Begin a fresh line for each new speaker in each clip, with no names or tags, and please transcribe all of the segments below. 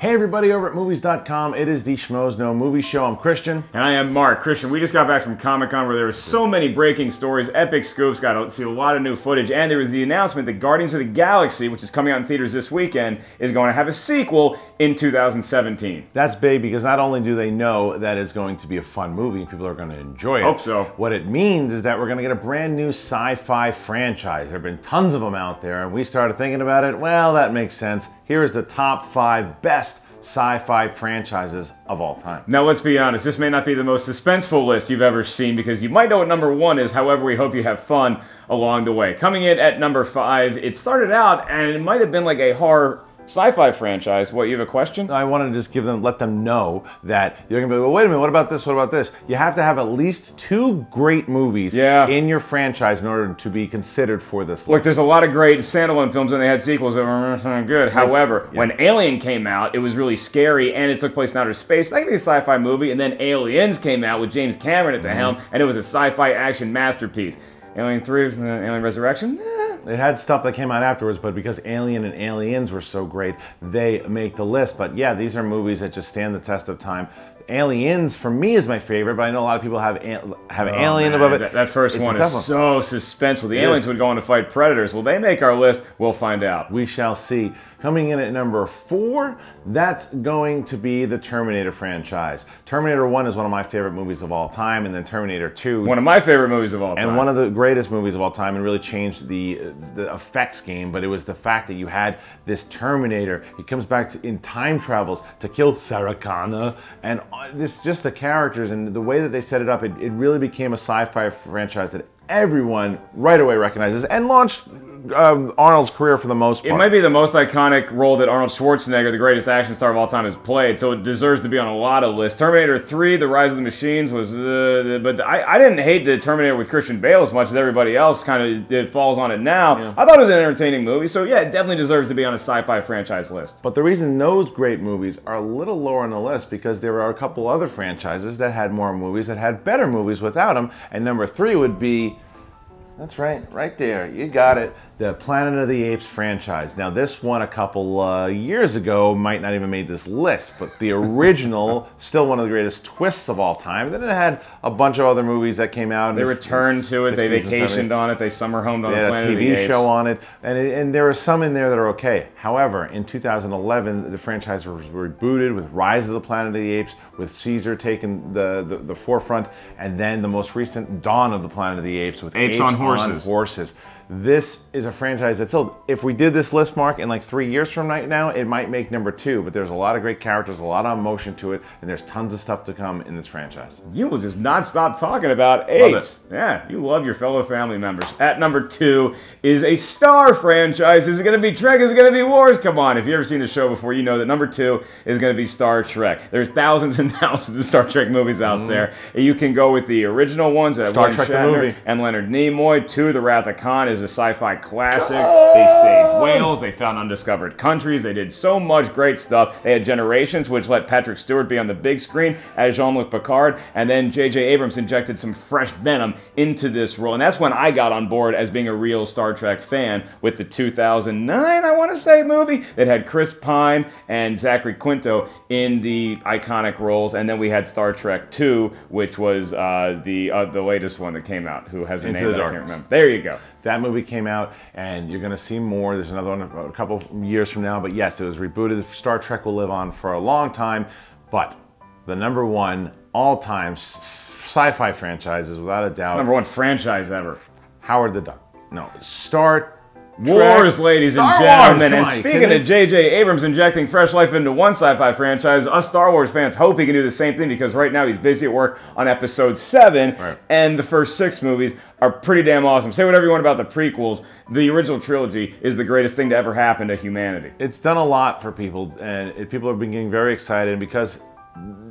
Hey everybody over at movies.com. It is the Schmoes No Movie Show. I'm Christian.
And I am Mark. Christian, we just got back from Comic-Con where there were so many breaking stories, epic scoops, got to see a lot of new footage, and there was the announcement that Guardians of the Galaxy, which is coming out in theaters this weekend, is going to have a sequel in 2017.
That's big because not only do they know that it's going to be a fun movie and people are going to enjoy it.
Hope so.
What it means is that we're going to get a brand new sci-fi franchise. There have been tons of them out there and we started thinking about it. Well, that makes sense. Here is the top 5 best sci-fi franchises of all time.
Now let's be honest, this may not be the most suspenseful list you've ever seen because you might know what number 1 is, however we hope you have fun along the way. Coming in at number 5, it started out and it might have been like a horror sci-fi franchise. What, you have a question?
I want to just let them know that you're going to be like, well, wait a minute, what about this, what about this? You have to have at least 2 great movies in your franchise in order to be considered for this list.
Look, there's a lot of great standalone films and they had sequels that were good. However, when Alien came out, it was really scary and it took place in outer space. That could be a sci-fi movie. And then Aliens came out with James Cameron at the helm and it was a sci-fi action masterpiece. Alien 3, Alien Resurrection?
It had stuff that came out afterwards, but because Alien and Aliens were so great, they make the list. But yeah, these are movies that just stand the test of time. Aliens, for me, is my favorite, but I know a lot of people have Alien above it.
That first one is so suspenseful. The aliens would go on to fight predators. Will they make our list? We'll find out.
We shall see. Coming in at number 4, that's going to be the Terminator franchise. Terminator 1 is one of my favorite movies of all time, and then Terminator 2...
one of my favorite movies of all time.
And one of the greatest movies of all time, and really changed the effects game, but it was the fact that you had this Terminator. He comes back in time travels to kill Sarah Connor, and just the characters and the way that they set it up, it really became a sci-fi franchise that everyone right away recognizes and launched Arnold's career for the most part.
It might be the most iconic role that Arnold Schwarzenegger, the greatest action star of all time, has played, so it deserves to be on a lot of lists. Terminator 3, The Rise of the Machines, was... but I didn't hate the Terminator with Christian Bale as much as everybody else kind of falls on it now. Yeah. I thought it was an entertaining movie, so yeah, it definitely deserves to be on a sci-fi franchise list.
But the reason those great movies are a little lower on the list because there are a couple other franchises that had more movies, that had better movies without them, and number 3 would be... That's right, right there. You got it. The Planet of the Apes franchise. Now, this one a couple years ago might not even made this list, but the original, still one of the greatest twists of all time. Then it had a bunch of other movies that came out.
They returned to it, they vacationed on it, they summer homed on the Planet of the Apes.
They had a TV show on it, and there are some in there that are okay. However, in 2011, the franchise was rebooted with Rise of the Planet of the Apes, with Caesar taking the forefront, and then the most recent Dawn of the Planet of the Apes with Apes on Horses. This is a franchise that still, if we did this list, Mark, in like 3 years from right now, it might make number 2, but there's a lot of great characters, a lot of emotion to it, and there's tons of stuff to come in this franchise.
You will just not stop talking about apes. Yeah, you love your fellow family members. At number 2 is a Star franchise. Is it going to be Trek? Is it going to be Wars? Come on, if you've ever seen the show before, you know that number 2 is going to be Star Trek. There's thousands and thousands of Star Trek movies out there. You can go with the original ones that have Star Trek the movie and Leonard Nimoy. 2, The Wrath of Khan is a sci-fi classic. They saved whales, they found undiscovered countries, they did so much great stuff. They had Generations, which let Patrick Stewart be on the big screen as Jean-Luc Picard, and then J.J. Abrams injected some fresh venom into this role. And that's when I got on board as being a real Star Trek fan with the 2009, I want to say, movie that had Chris Pine and Zachary Quinto in the iconic roles. And then we had Star Trek 2, which was the latest one that came out, who has a name that I can't remember. There you go.
That movie came out, and you're going to see more. There's another one a couple years from now, but yes, it was rebooted. Star Trek will live on for a long time, but the number 1 all-time sci-fi franchise is without a doubt...
It's #1 franchise ever.
Howard the Duck. No, Star
Wars, ladies and gentlemen. And speaking of J.J. Abrams injecting fresh life into one sci-fi franchise, us Star Wars fans hope he can do the same thing because right now he's busy at work on Episode 7, and the first 6 movies are pretty damn awesome. Say whatever you want about the prequels. The original trilogy is the greatest thing to ever happen to humanity.
It's done a lot for people, and people have been getting very excited because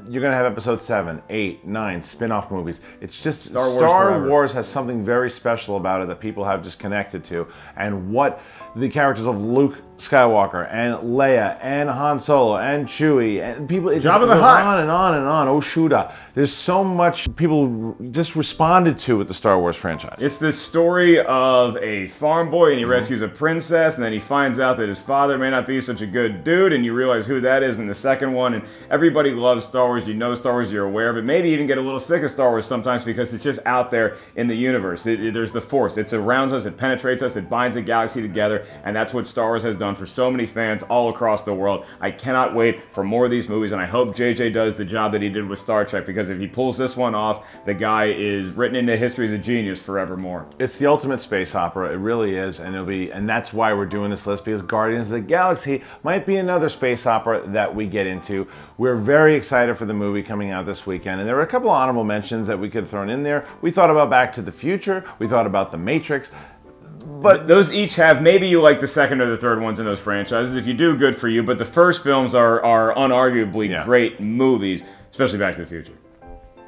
you're going to have Episode 7, 8, 9 spin-off movies. It's just Star Wars has something very special about it that people have just connected to. And what the characters of Luke Skywalker and Leia and Han Solo and Chewie and people. It just
Jabba the
goes
Hutt.
on and on and on. Oshuda. There's so much people just responded to with the Star Wars franchise.
It's this story of a farm boy and he rescues a princess and then he finds out that his father may not be such a good dude and you realize who that is in the second one, and everybody loves Star Wars. You know Star Wars, you're aware of it. Maybe even get a little sick of Star Wars sometimes because it's just out there in the universe. There's the Force. It surrounds us, it penetrates us, it binds the galaxy together, and that's what Star Wars has done for so many fans all across the world. I cannot wait for more of these movies, and I hope JJ does the job that he did with Star Trek, because if he pulls this one off, the guy is written into history as a genius forevermore.
It's the ultimate space opera. It really is, and and that's why we're doing this list, because Guardians of the Galaxy might be another space opera that we get into. We're very excited for the movie coming out this weekend, and there were a couple of honorable mentions that we could have thrown in there. We thought about Back to the Future. We thought about The Matrix.
But those each have, maybe you like the second or the third ones in those franchises. If you do, good for you. But the first films are unarguably great movies, especially Back to the Future.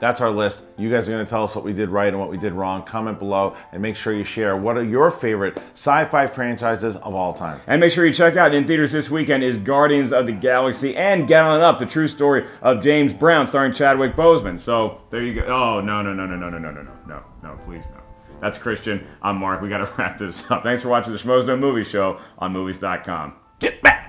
That's our list. You guys are going to tell us what we did right and what we did wrong. Comment below and make sure you share what are your favorite sci-fi franchises of all time.
And make sure you check out in theaters this weekend is Guardians of the Galaxy and Get On Up, the true story of James Brown starring Chadwick Boseman. So there you go. Oh, no, please no. That's Christian. I'm Mark. We got to wrap this up. Thanks for watching the Schmoes No Movie Show on movies.com.
Get back!